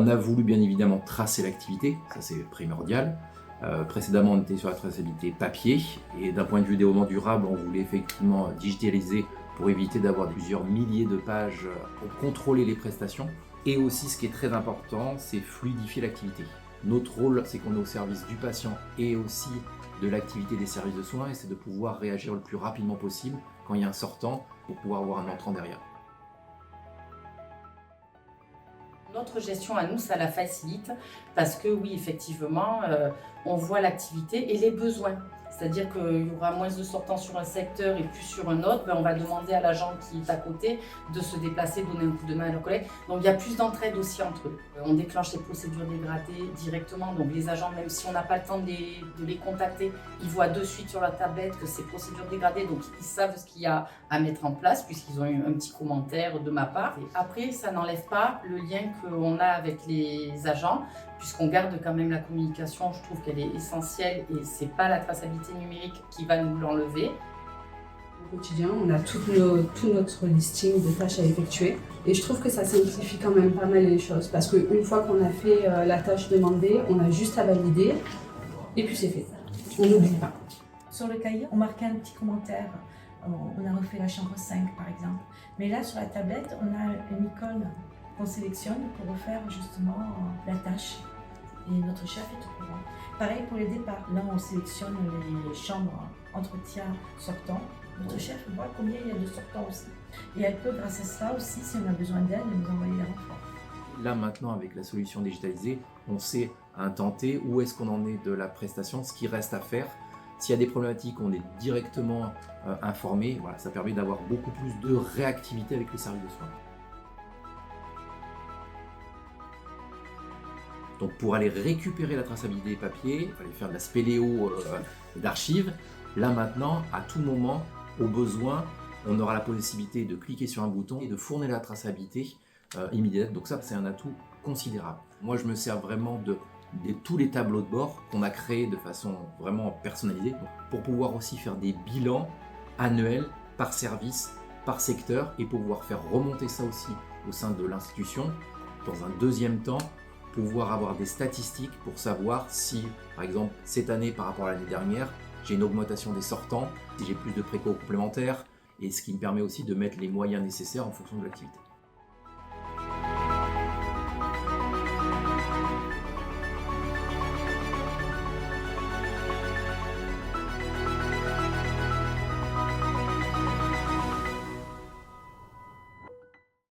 On a voulu bien évidemment tracer l'activité, ça c'est primordial. Précédemment, on était sur la traçabilité papier, et d'un point de vue développement durable, on voulait effectivement digitaliser pour éviter d'avoir plusieurs milliers de pages pour contrôler les prestations. Et aussi, ce qui est très important, c'est fluidifier l'activité. Notre rôle, c'est qu'on est au service du patient et aussi de l'activité des services de soins, et c'est de pouvoir réagir le plus rapidement possible quand il y a un sortant pour pouvoir avoir un entrant derrière. Notre gestion à nous, ça la facilite parce que oui, effectivement, on voit l'activité et les besoins. C'est-à-dire qu'il y aura moins de sortants sur un secteur et plus sur un autre. On va demander à l'agent qui est à côté de se déplacer, donner un coup de main à leurs collègues. Donc il y a plus d'entraide aussi entre eux. On déclenche les procédures dégradées directement. Donc les agents, même si on n'a pas le temps de les contacter, ils voient de suite sur la tablette que c'est procédure dégradée. Donc ils savent ce qu'il y a à mettre en place puisqu'ils ont eu un petit commentaire de ma part. Et après, ça n'enlève pas le lien qu'on a avec les agents, puisqu'on garde quand même la communication. Je trouve qu'elle est essentielle et c'est pas la traçabilité numérique qui va nous l'enlever. Au quotidien, on a tout notre listing de tâches à effectuer et je trouve que ça simplifie quand même pas mal les choses parce qu'une fois qu'on a fait la tâche demandée, on a juste à valider et puis c'est fait. On n'oublie pas. Sur le cahier, on marquait un petit commentaire. On a refait la chambre 5 par exemple. Mais là, sur la tablette, on a une icône qu'on sélectionne pour refaire justement la tâche. Et notre chef est au courant. Pareil pour les départs. Là, on sélectionne les chambres entretien sortant. Notre chef voit combien il y a de sortants aussi. Et elle peut, grâce à ça aussi, si on a besoin d'aide, nous envoyer des renforts. Là maintenant, avec la solution digitalisée, on sait à un temps T où est-ce qu'on en est de la prestation, ce qui reste à faire. S'il y a des problématiques, on est directement informé. Voilà, ça permet d'avoir beaucoup plus de réactivité avec les services de soins. Donc pour aller récupérer la traçabilité papier, il fallait faire de la spéléo d'archives. Là maintenant, à tout moment, au besoin, on aura la possibilité de cliquer sur un bouton et de fournir la traçabilité immédiate. Donc ça, c'est un atout considérable. Moi, je me sers vraiment de tous les tableaux de bord qu'on a créés de façon vraiment personnalisée pour pouvoir aussi faire des bilans annuels par service, par secteur, et pouvoir faire remonter ça aussi au sein de l'institution. Dans un deuxième temps, pouvoir avoir des statistiques pour savoir si, par exemple, cette année par rapport à l'année dernière, j'ai une augmentation des sortants, si j'ai plus de préco complémentaires, et ce qui me permet aussi de mettre les moyens nécessaires en fonction de l'activité.